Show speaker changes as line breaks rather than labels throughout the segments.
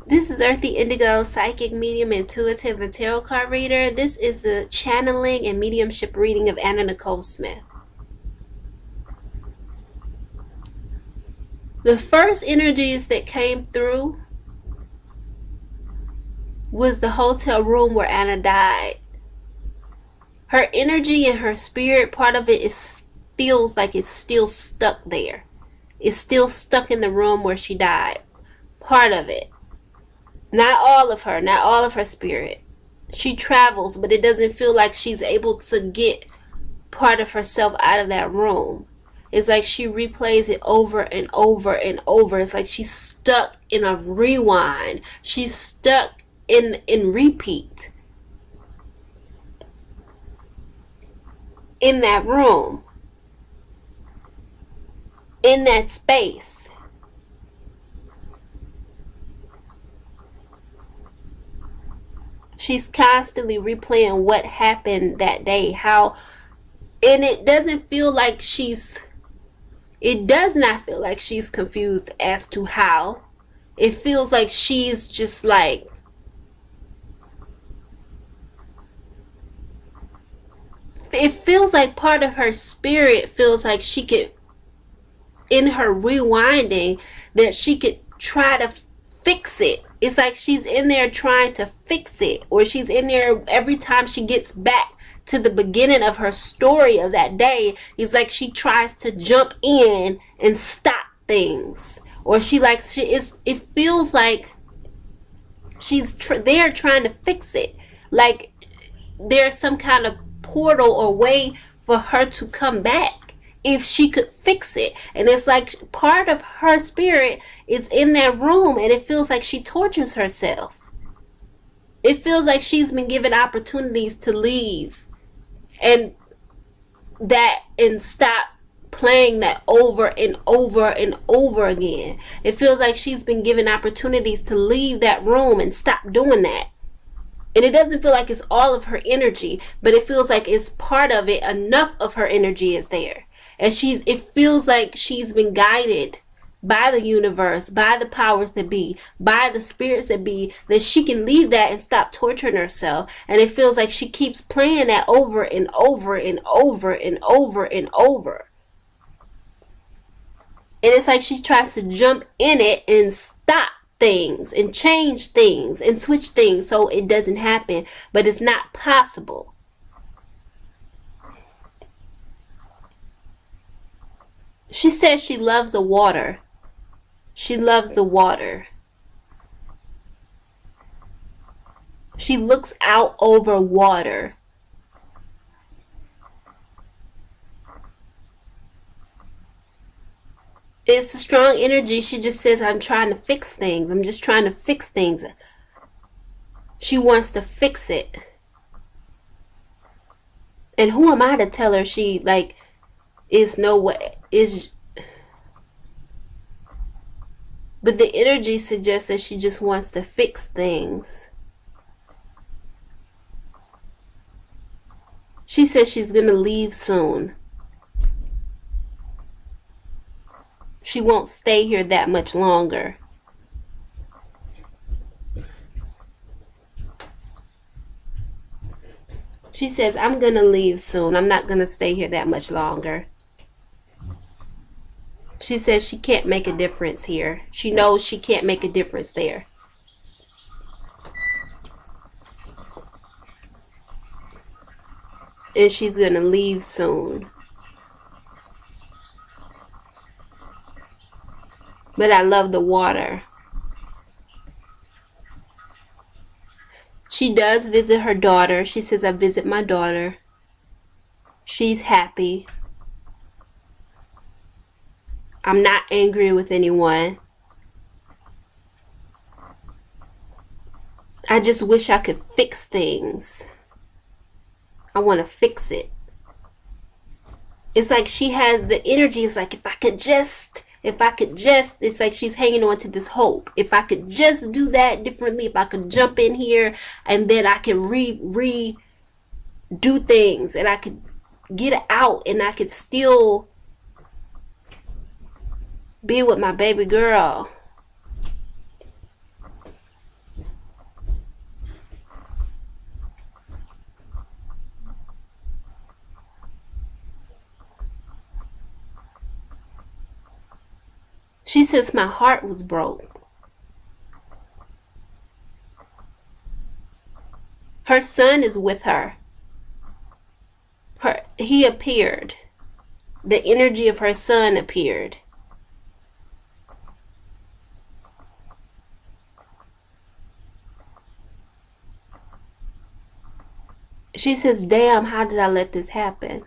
This is Earthy Indigo, psychic, medium, intuitive, and tarot card reader. This is the channeling and mediumship reading of Anna Nicole Smith. The first energies that came through was the hotel room where Anna died. Her energy and her spirit, part of it feels like it's still stuck there. It's still stuck in the room where she died. Part of it. Not all of her, not all of her spirit. She travels, but it doesn't feel like she's able to get part of herself out of that room. It's like she replays it over and over and over. It's like she's stuck in a rewind. She's stuck in repeat. In that room. In that space. She's constantly replaying what happened that day. And it doesn't feel like it does not feel like she's confused as to how. It feels like she's just like, it feels like part of her spirit feels like she could, in her rewinding, that she could try to fix it. It's like she's in there trying to fix it, or she's in there every time she gets back to the beginning of her story of that day. It's like she tries to jump in and stop things, or it feels like she's there trying to fix it, like there's some kind of portal or way for her to come back if she could fix it. And it's like part of her spirit is in that room, and it feels like she tortures herself. It feels like she's been given opportunities to leave and stop playing that over and over and over again. It feels like she's been given opportunities to leave that room and stop doing that. And it doesn't feel like it's all of her energy, but it feels like it's part of it. Enough of her energy is there. And it feels like she's been guided by the universe, by the powers that be, by the spirits that be, that she can leave that and stop torturing herself. And it feels like she keeps playing that over and over and over and over and over. And it's like she tries to jump in it and stop things and change things and switch things so it doesn't happen, but it's not possible. She says she loves the water. She loves the water. She looks out over water. It's a strong energy. She just says, I'm trying to fix things. I'm just trying to fix things. She wants to fix it. And who am I to tell her she, is no way, but the energy suggests that she just wants to fix things. She says she's going to leave soon. She won't stay here that much longer. She says, I'm going to leave soon. I'm not going to stay here that much longer. She says she can't make a difference here. She knows she can't make a difference there. And she's going to leave soon. But I love the water. She does visit her daughter. She says, I visit my daughter. She's happy. I'm not angry with anyone. I just wish I could fix things. I want to fix it. It's like she has the energy. It's like, if I could just, it's like she's hanging on to this hope. If I could just do that differently, if I could jump in here and then I could redo things and I could get out and I could still be with my baby girl. She says, my heart was broke. Her son is with her. He appeared. The energy of her son appeared. She says, damn, how did I let this happen?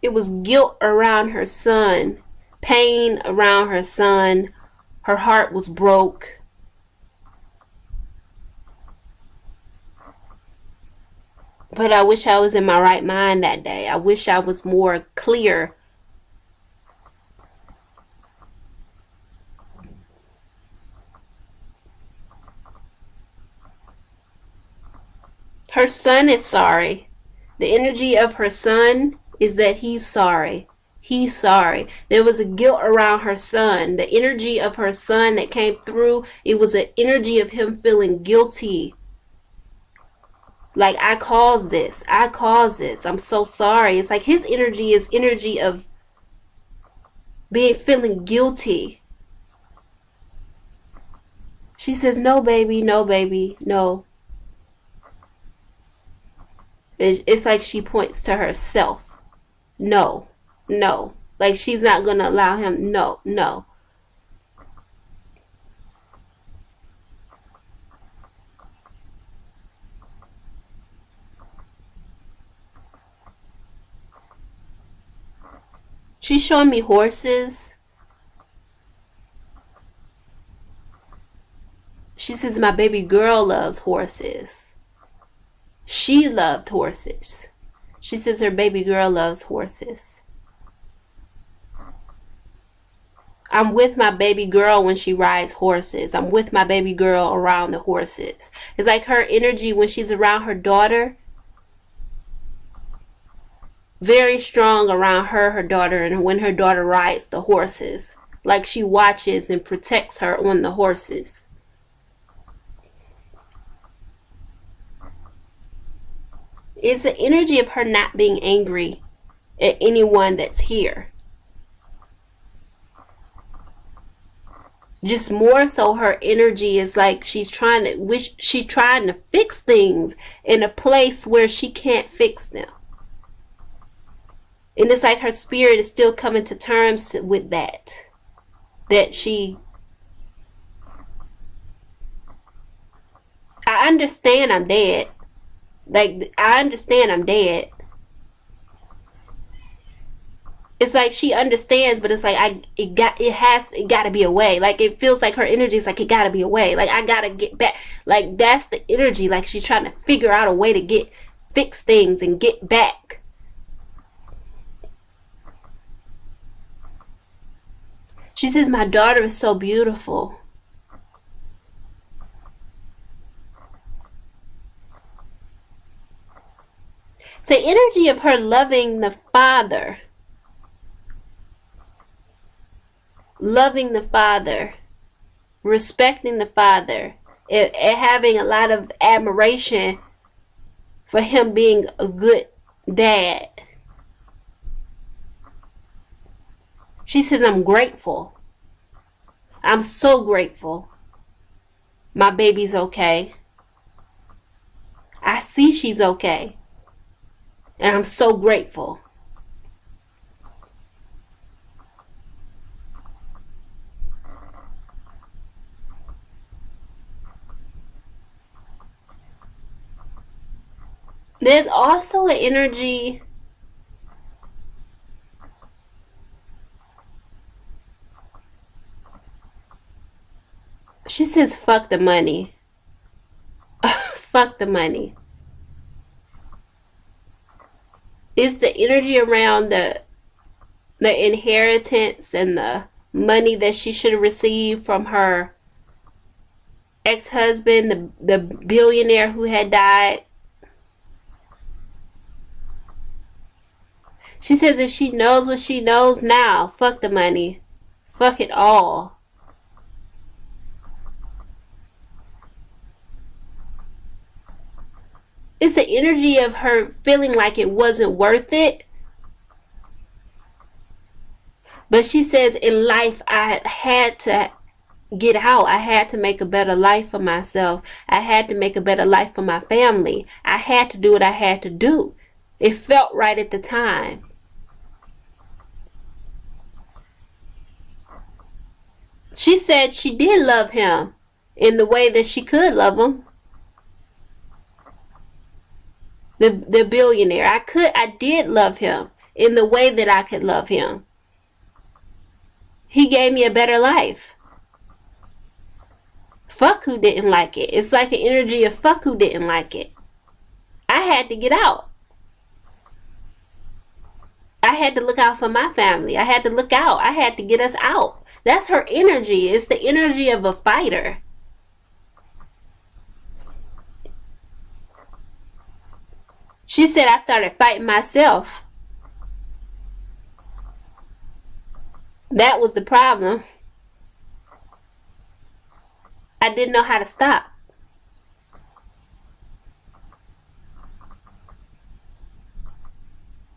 It was guilt around her son, pain around her son. Her heart was broke. But I wish I was in my right mind that day. I wish I was more clear. Her son is sorry. The energy of her son is that he's sorry. He's sorry. There was a guilt around her son. The energy of her son that came through, it was an energy of him feeling guilty. Like, I caused this. I caused this. I'm so sorry. It's like his energy is energy of feeling guilty. She says, no, baby, no, baby, no. It's like she points to herself. No, no. Like she's not going to allow him. No, no. She's showing me horses. She says my baby girl loves horses. She loved horses. She says her baby girl loves horses. I'm with my baby girl when she rides horses. I'm with my baby girl around the horses. It's like her energy when she's around her daughter. Very strong around her daughter, and when her daughter rides the horses. Like she watches and protects her on the horses. It's the energy of her not being angry at anyone that's here. Just more so her energy is like she's trying to fix things in a place where she can't fix them. And it's like her spirit is still coming to terms with that. That I understand I'm dead. Like, I understand I'm dead. It's like she understands, but it's like it gotta be a way. Like it feels like her energy is like it gotta be a way. Like I gotta get back. Like that's the energy. Like she's trying to figure out a way to fix things and get back. She says my daughter is so beautiful. It's the energy of her loving the Father. Loving the Father. Respecting the Father. And having a lot of admiration for him being a good dad. She says, I'm grateful. I'm so grateful. My baby's okay. I see she's okay. And I'm so grateful. There's also an energy. She says, fuck the money. Fuck the money. It's the energy around the inheritance and the money that she should have received from her ex-husband, the billionaire who had died. She says if she knows what she knows now, fuck the money. Fuck it all. It's the energy of her feeling like it wasn't worth it. But she says in life I had to get out. I had to make a better life for myself. I had to make a better life for my family. I had to do what I had to do. It felt right at the time. She said she did love him in the way that she could love him. The billionaire. I did love him in the way that I could love him. He gave me a better life. Fuck who didn't like it. It's like an energy of fuck who didn't like it. I had to get out. I had to look out for my family. I had to look out. I had to get us out. That's her energy. It's the energy of a fighter. She said I started fighting myself. That was the problem. I didn't know how to stop.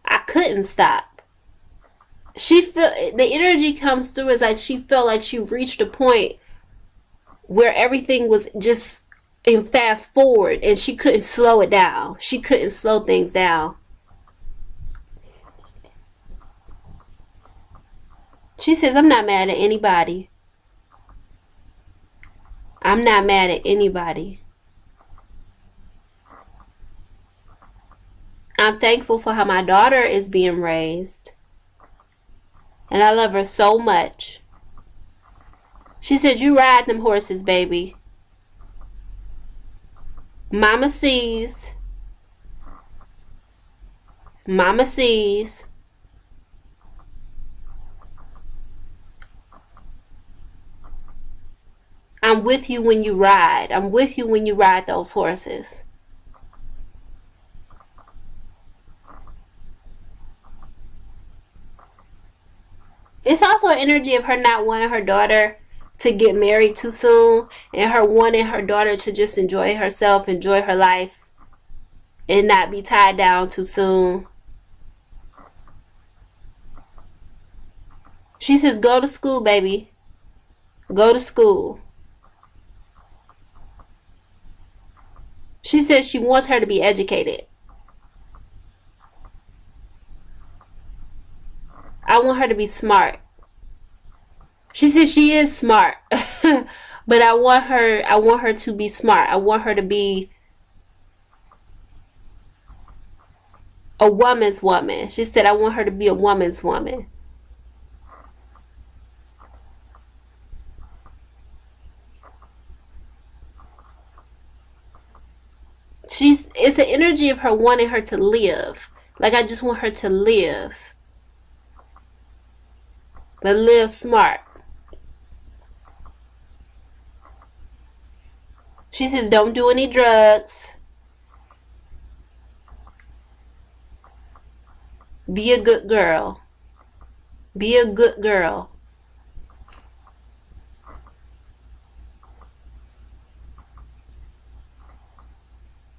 I couldn't stop. She felt the energy comes through as like she felt like she reached a point where everything was just in fast forward and she couldn't slow it down. She couldn't slow things down. She says, I'm not mad at anybody. I'm not mad at anybody. I'm thankful for how my daughter is being raised. And I love her so much. She said, you ride them horses, baby. Mama sees. Mama sees. I'm with you when you ride. I'm with you when you ride those horses. It's also an energy of her not wanting her daughter to get married too soon and her wanting her daughter to just enjoy herself, enjoy her life, and not be tied down too soon. She says, go to school, baby. Go to school. She says she wants her to be educated. I want her to be smart. She says she is smart. But I want her to be smart. I want her to be a woman's woman. She said I want her to be a woman's woman. It's an energy of her wanting her to live. Like I just want her to live. But live smart. She says don't do any drugs. Be a good girl. Be a good girl.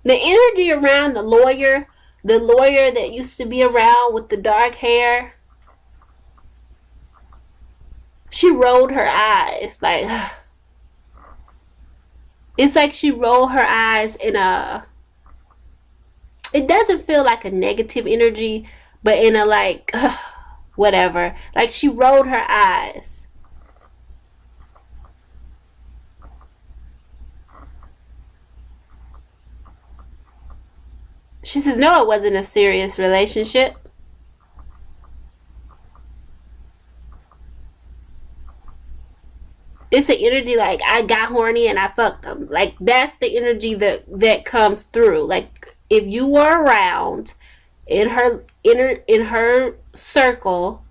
The energy around the lawyer that used to be around with the dark hair, she rolled her eyes like it's like she rolled her eyes in a, it doesn't feel like a negative energy, but in a like whatever, like she rolled her eyes. She says no, it wasn't a serious relationship. It's an energy like I got horny and I fucked them. Like that's the energy that comes through. Like if you were around in her circle,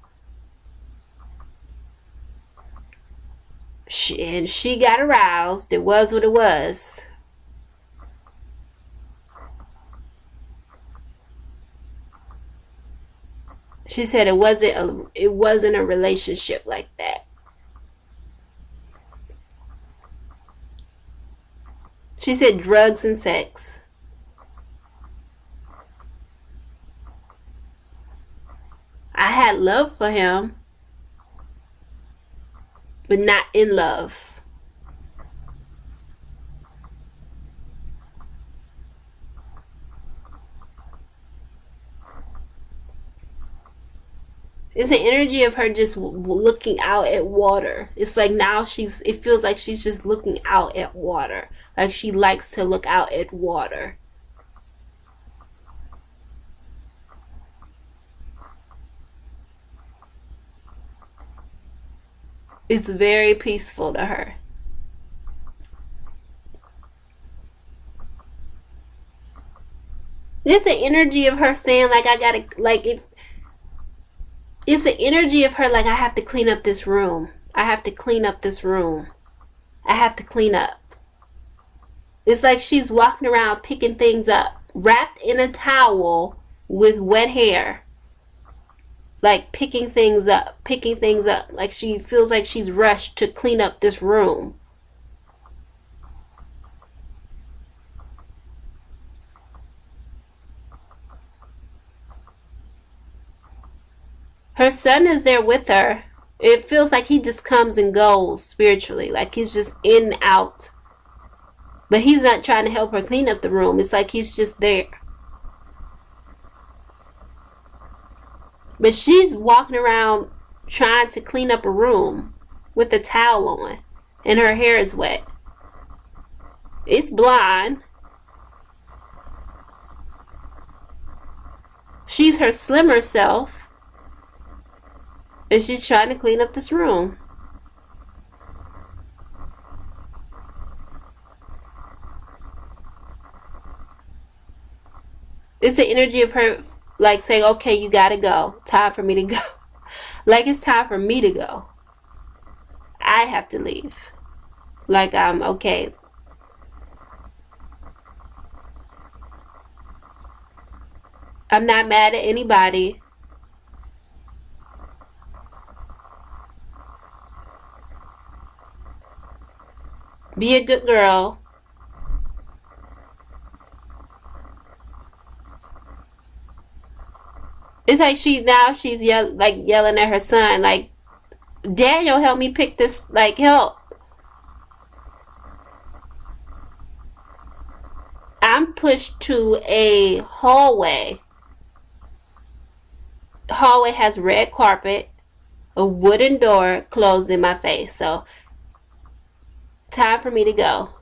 and she got aroused, it was what it was. She said it wasn't a relationship like that. She said drugs and sex. I had love for him. but not in love. It's an energy of her just looking out at water. It's like now it feels like she's just looking out at water. Like she likes to look out at water. It's very peaceful to her. It's an energy of her saying like I gotta like if it's an energy of her like I have to clean up this room. I have to clean up this room. I have to clean up. It's like she's walking around picking things up, wrapped in a towel with wet hair. Like picking things up. Like she feels like she's rushed to clean up this room. Her son is there with her. It feels like he just comes and goes spiritually. Like he's just in and out. But he's not trying to help her clean up the room. It's like he's just there. But she's walking around trying to clean up a room with a towel on. And her hair is wet. It's blonde. She's her slimmer self. And she's trying to clean up this room. It's the energy of her like saying, okay, you gotta go. Time for me to go. Like it's time for me to go. I have to leave. Like I'm okay. I'm not mad at anybody. Be a good girl. It's like she's yelling at her son like, Daniel, help me pick this, like help. I'm pushed to a hallway. The hallway has red carpet, a wooden door closed in my face. So time for me to go.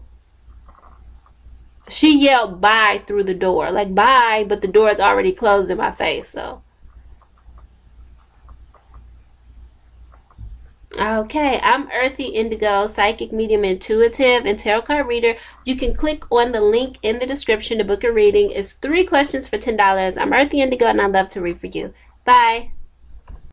She yelled bye through the door. Like bye, but the door is already closed in my face. So okay, I'm Earthy Indigo, psychic medium intuitive and tarot card reader. You can click on the link in the description to book a reading. It's 3 questions for $10. I'm Earthy Indigo and I'd love to read for you. Bye.